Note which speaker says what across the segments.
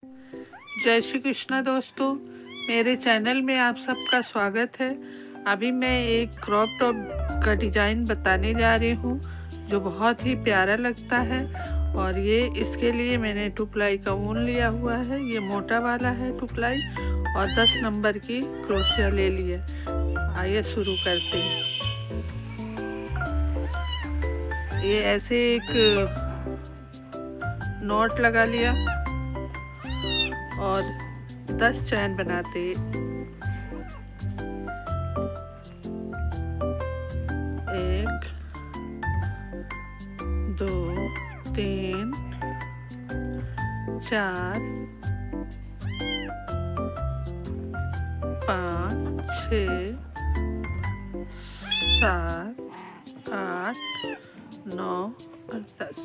Speaker 1: जय श्री कृष्णा दोस्तों, मेरे चैनल में आप सबका स्वागत है। अभी मैं एक क्रॉप टॉप का डिज़ाइन बताने जा रही हूँ जो बहुत ही प्यारा लगता है। और ये इसके लिए मैंने 2 प्लाई का ऊन लिया हुआ है। ये मोटा वाला है 2 प्लाई और 10 नंबर की क्रोशिया ले लिए। आइए शुरू करते हैं। ये ऐसे एक नॉट लगा लिया और 10 चैन बनाते। 1 2 3 4 5 6 7 8 9 और 10।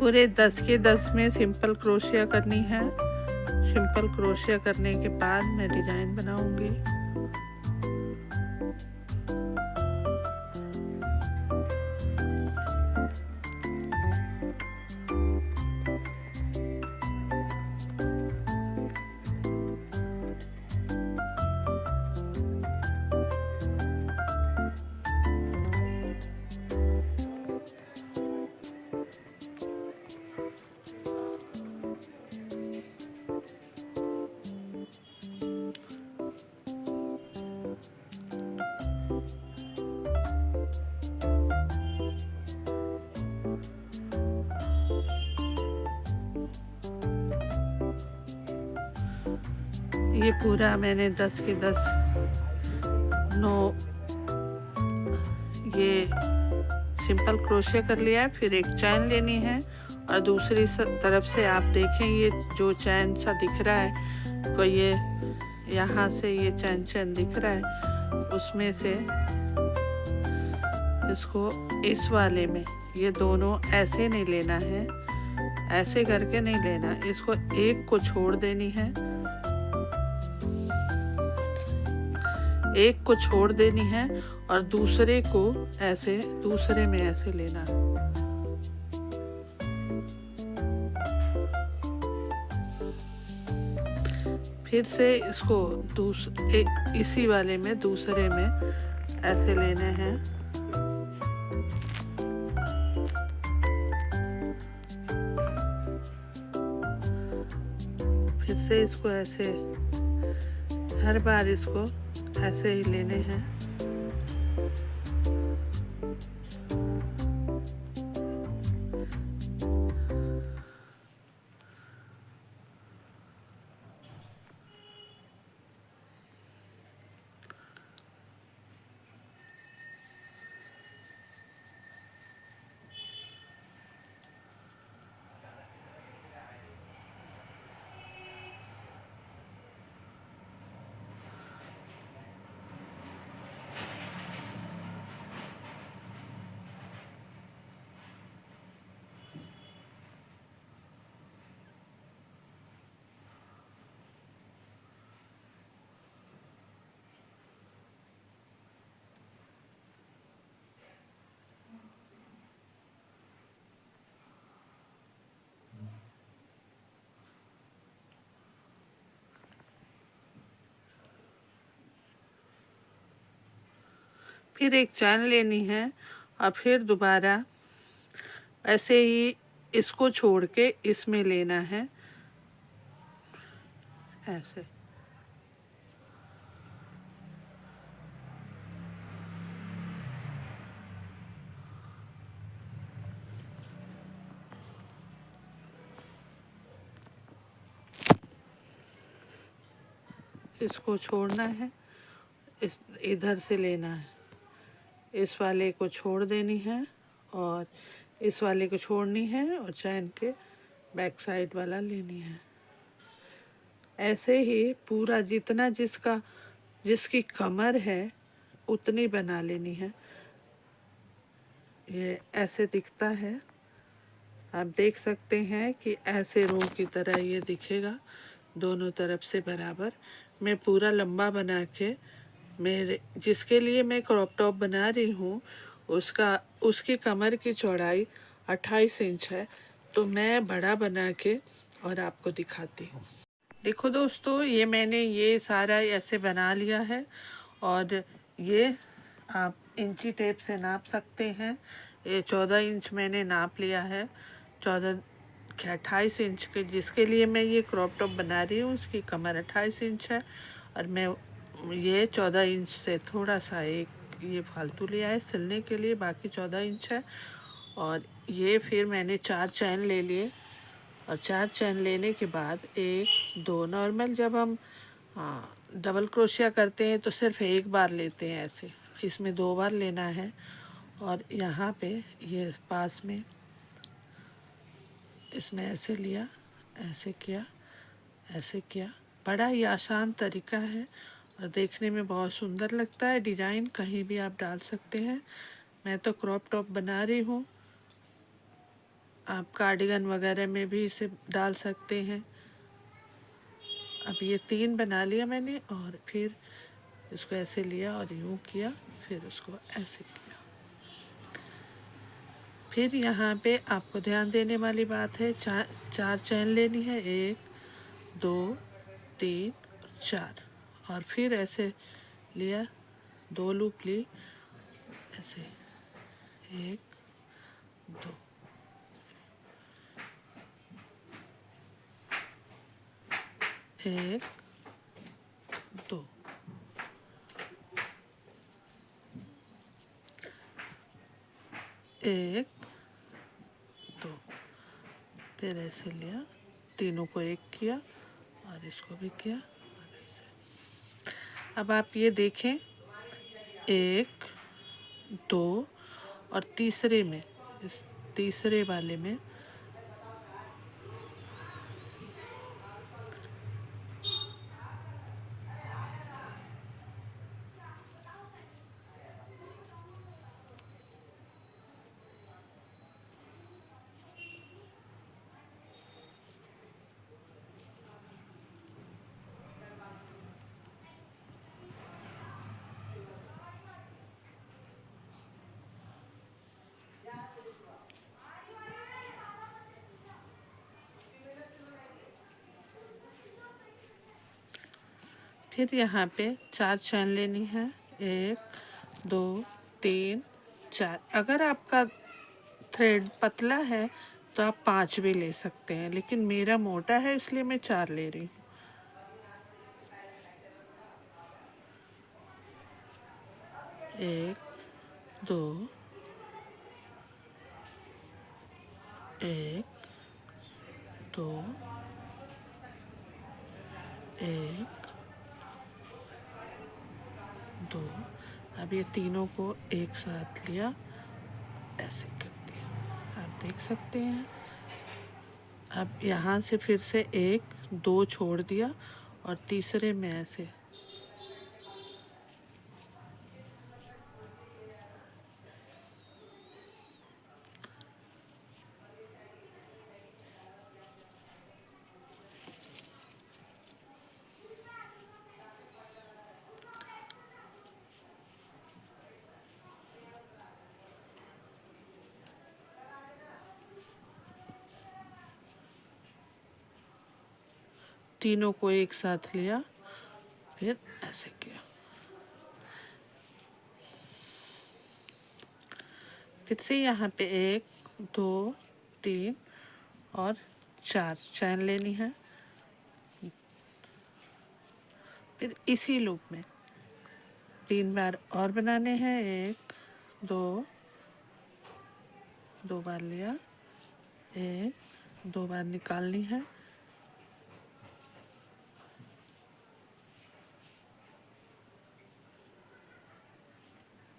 Speaker 1: पूरे 10 के 10 में सिंपल क्रोशिया करनी है। सिंपल क्रोशिया करने के बाद मैं डिजाइन बनाऊंगी। ये पूरा मैंने 10 के 10 9 ये सिंपल क्रोशिया कर लिया है। फिर एक चैन लेनी है और दूसरी तरफ से आप देखें ये जो चैन सा दिख रहा है, कोई ये यहाँ से ये चैन दिख रहा है, उसमें से इसको इस वाले में ये दोनों ऐसे नहीं लेना है, ऐसे करके नहीं लेना, इसको एक को छोड़ देनी है, एक को छोड़ देनी है और दूसरे को ऐसे दूसरे में ऐसे लेना। फिर से इसको इसी वाले में दूसरे में ऐसे लेने हैं। फिर से इसको ऐसे हर बार इसको ऐसे ही लेने हैं। फिर एक चैन लेनी है और फिर दोबारा ऐसे ही इसको छोड़ के इसमें लेना है, ऐसे। इसको छोड़ना है, इधर से लेना है, इस वाले को छोड़ देनी है और इस वाले को छोड़नी है और चैन के बैक साइड वाला लेनी है। ऐसे ही पूरा जितना जिसकी कमर है उतनी बना लेनी है। ये ऐसे दिखता है, आप देख सकते हैं कि ऐसे रो की तरह ये दिखेगा, दोनों तरफ से बराबर। मैं पूरा लंबा बना के मेरे जिसके लिए मैं क्रॉप टॉप बना रही हूँ उसकी कमर की चौड़ाई 28 इंच है, तो मैं बड़ा बना के और आपको दिखाती हूँ। देखो दोस्तों, ये मैंने ये सारा ऐसे बना लिया है और ये आप इंची टेप से नाप सकते हैं। ये 14 इंच मैंने नाप लिया है, 14 के 28 इंच के जिसके लिए मैं ये क्रॉप टॉप बना रही हूँ उसकी कमर 28 इंच है और मैं ये 14 इंच से थोड़ा सा एक ये फालतू लिया है सिलने के लिए, बाकी 14 इंच है। और ये फिर मैंने 4 चैन ले लिए और 4 चैन लेने के बाद 1 2 नॉर्मल जब हम डबल क्रोशिया करते हैं तो सिर्फ एक बार लेते हैं ऐसे, इसमें 2 बार लेना है। और यहाँ पे ये पास में इसमें ऐसे लिया, ऐसे किया, ऐसे किया। बड़ा ही आसान तरीका है और देखने में बहुत सुंदर लगता है। डिज़ाइन कहीं भी आप डाल सकते हैं। मैं तो क्रॉप टॉप बना रही हूँ, आप कार्डिगन वगैरह में भी इसे डाल सकते हैं। अब ये 3 बना लिया मैंने और फिर इसको ऐसे लिया और यूँ किया, फिर उसको ऐसे किया। फिर यहाँ पे आपको ध्यान देने वाली बात है, 4 चैन लेनी है, 1 2 3 4 और फिर ऐसे लिया, 2 लूप ली ऐसे, 1 2 1 2 1 2 फिर ऐसे लिया, तीनों को एक किया और इसको भी किया और ऐसे। अब आप ये देखें, 1 2 और तीसरे में, इस तीसरे वाले में फिर यहाँ पे 4 चैन लेनी है, 1 2 3 4। अगर आपका थ्रेड पतला है तो आप 5 भी ले सकते हैं, लेकिन मेरा मोटा है इसलिए मैं 4 ले रही हूँ। 1 2 1 2 1 2। अब ये तीनों को एक साथ लिया, ऐसे कर दिया, आप देख सकते हैं। अब यहाँ से फिर से 1 2 छोड़ दिया और तीसरे में ऐसे तीनों को एक साथ लिया, फिर ऐसे किया। फिर से यहाँ पे 1 2 3 और 4 चैन लेनी है। फिर इसी लूप में 3 बार और बनाने हैं, 1 2 2 बार लिया, 1 2 बार निकालनी है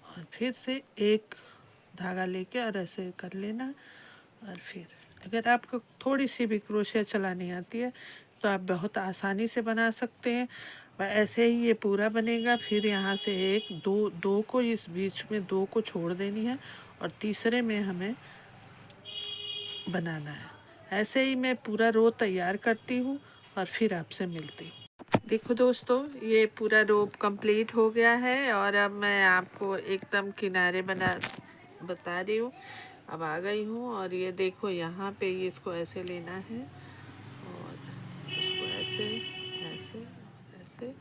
Speaker 1: और फिर से एक धागा लेके और ऐसे कर लेना। और फिर अगर आपको थोड़ी सी भी क्रोशिया चलानी आती है तो आप बहुत आसानी से बना सकते हैं। ऐसे ही ये पूरा बनेगा। फिर यहाँ से एक दो दो को इस बीच में दो को छोड़ देनी है और तीसरे में हमें बनाना है। ऐसे ही मैं पूरा रो तैयार करती हूँ और फिर आपसे मिलती हूँ। देखो दोस्तों, ये पूरा रो कंप्लीट हो गया है और अब मैं आपको एकदम किनारे बता रही हूँ। अब आ गई हूँ और ये देखो यहाँ पे इसको ऐसे लेना है और इसको ऐसे ऐसे ऐसे,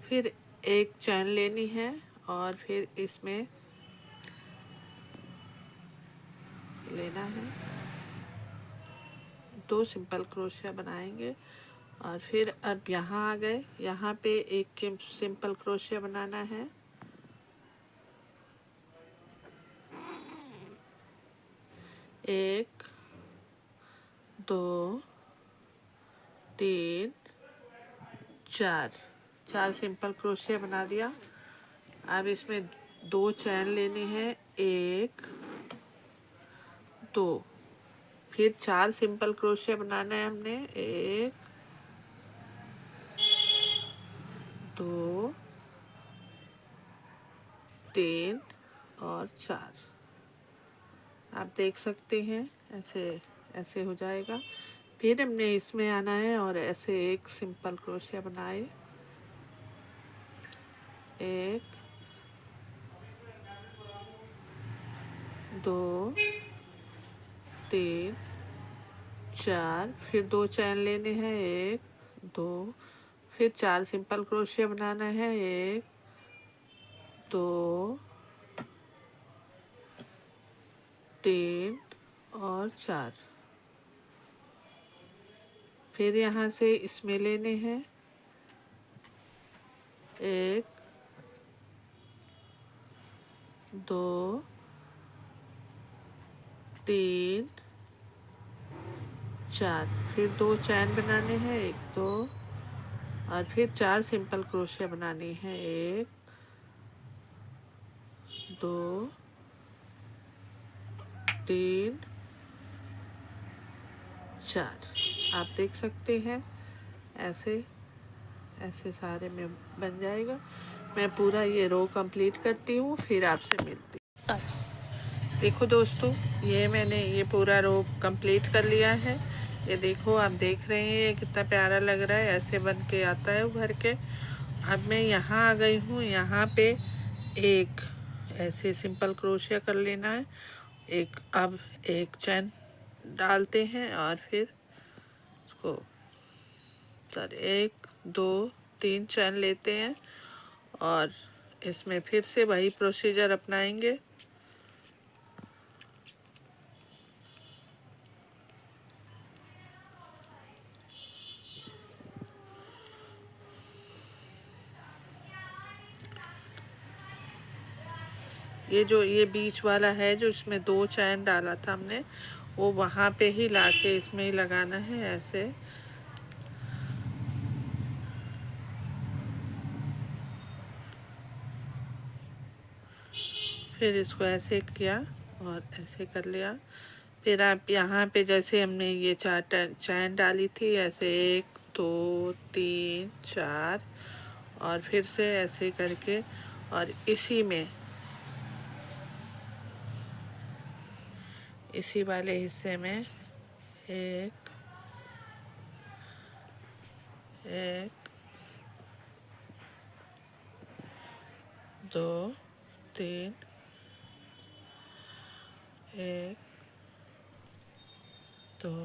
Speaker 1: फिर एक चैन लेनी है और फिर इसमें लेना है, 2 सिंपल क्रोशिया बनाएंगे और फिर अब यहाँ आ गए। यहाँ पे एक सिंपल क्रोशिया बनाना है, एक, दो, तीन, चार सिंपल क्रोशिया बना दिया। अब इसमें 2 चैन लेनी है, एक, दो, फिर 4 सिंपल क्रोशिया बनाना है हमने, एक, दो, तीन और 4। आप देख सकते हैं ऐसे ऐसे हो जाएगा। फिर हमने इसमें आना है और ऐसे एक सिंपल क्रोशिया बनाए, एक, दो, तीन, 4, फिर 2 चैन लेने हैं, एक, दो, फिर 4 सिंपल क्रोशिया बनाना है, एक, दो, तीन और 4। फिर यहाँ से इसमें लेने हैं, एक, दो, तीन, 4, फिर 2 चैन बनाने हैं, एक, दो और फिर 4 सिंपल क्रोशिया बनानी है, एक, दो, तीन, 4। आप देख सकते हैं ऐसे ऐसे सारे में बन जाएगा। मैं पूरा ये रो कंप्लीट करती हूँ, फिर आपसे मिलती हूँ। देखो दोस्तों, ये मैंने ये पूरा रो कंप्लीट कर लिया है। ये देखो, आप देख रहे हैं ये कितना प्यारा लग रहा है, ऐसे बन के आता है उभर के। अब मैं यहाँ आ गई हूँ। यहाँ पे एक ऐसे सिंपल क्रोशिया कर लेना है, एक, अब एक चैन डालते हैं और फिर इसको सर 1, 2, 3 चैन लेते हैं और इसमें फिर से वही प्रोसीजर अपनाएंगे। ये बीच वाला है जो इसमें 2 चैन डाला था हमने, वो वहाँ पे ही लाके इसमें ही लगाना है ऐसे। फिर इसको ऐसे किया और ऐसे कर लिया। फिर आप यहाँ पे जैसे हमने ये 4 चैन डाली थी, ऐसे 1, 2, 3, 4 और फिर से ऐसे करके और इसी वाले हिस्से में एक, एक, 2, 3, एक, दो,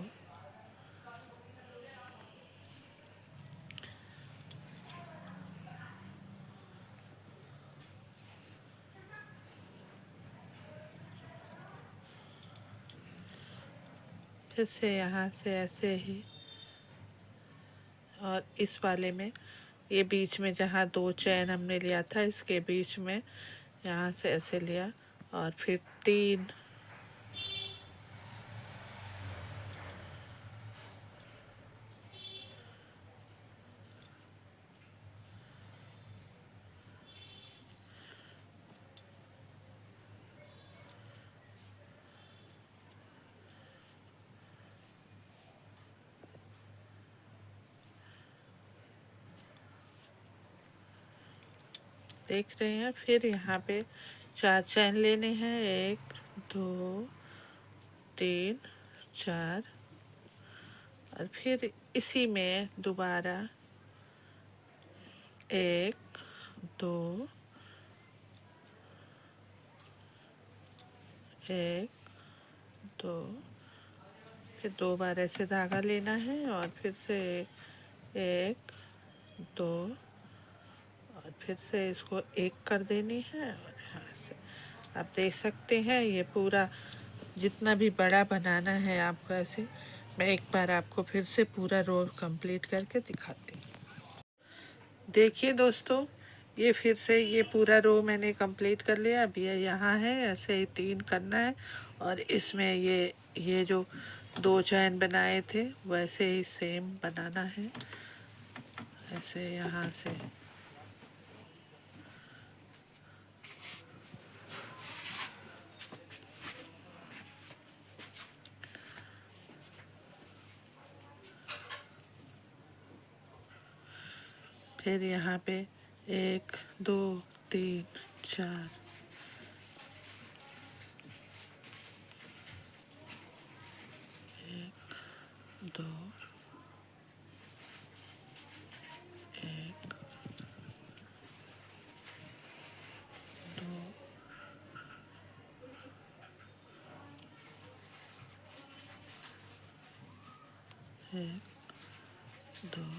Speaker 1: फिर से यहाँ से ऐसे ही और इस वाले में ये बीच में जहाँ 2 चैन हमने लिया था, इसके बीच में यहाँ से ऐसे लिया और फिर 3, देख रहे हैं। फिर यहाँ पे 4 चैन लेने हैं, 1 2 3 4, और फिर इसी में दोबारा 1 2 1 2, फिर 2 बार ऐसे धागा लेना है और फिर से 1 2, और फिर से इसको 1 कर देनी है। और यहाँ से आप देख सकते हैं ये पूरा जितना भी बड़ा बनाना है आपको, ऐसे मैं एक बार आपको फिर से पूरा रो कंप्लीट करके दिखाती हूँ। देखिए दोस्तों, ये फिर से ये पूरा रो मैंने कंप्लीट कर लिया। अब ये यहाँ है, ऐसे ही 3 करना है, और इसमें ये जो 2 चैन बनाए थे वैसे ही सेम बनाना है, ऐसे यहाँ से। फिर यहाँ पे 1 2 3 4, 1 2 1 2 1 2।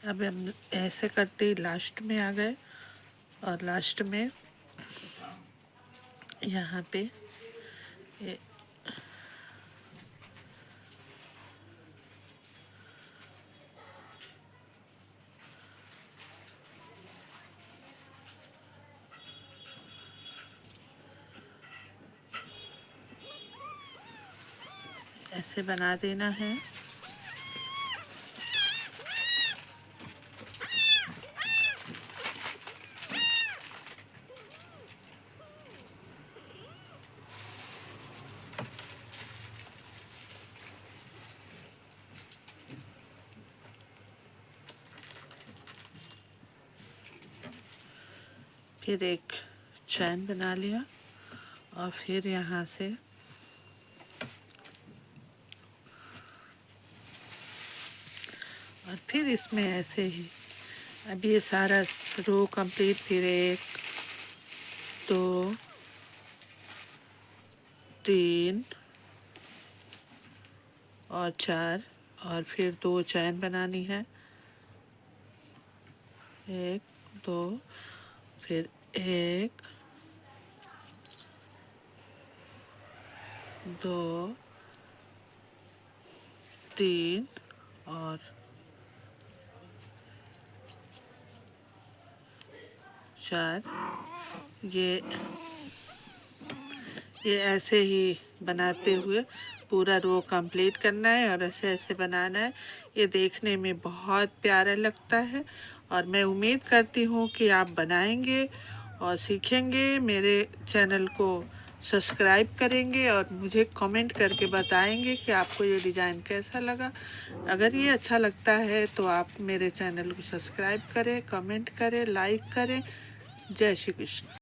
Speaker 1: अब हम ऐसे करते ही लास्ट में आ गए, और लास्ट में यहाँ पे ये ऐसे बना देना है। फिर एक चैन बना लिया, और फिर यहाँ से और फिर इसमें ऐसे ही अब ये सारा रो कंप्लीट। फिर 1 2 3 और 4, और फिर 2 चैन बनानी है, 1 2, फिर 1 2 3 और 4। ये ऐसे ही बनाते हुए पूरा रो कंप्लीट करना है, और ऐसे ऐसे बनाना है। ये देखने में बहुत प्यारा लगता है, और मैं उम्मीद करती हूँ कि आप बनाएंगे और सीखेंगे, मेरे चैनल को सब्सक्राइब करेंगे और मुझे कमेंट करके बताएंगे कि आपको ये डिज़ाइन कैसा लगा। अगर ये अच्छा लगता है तो आप मेरे चैनल को सब्सक्राइब करें, कमेंट करें, लाइक करें। जय श्री कृष्ण।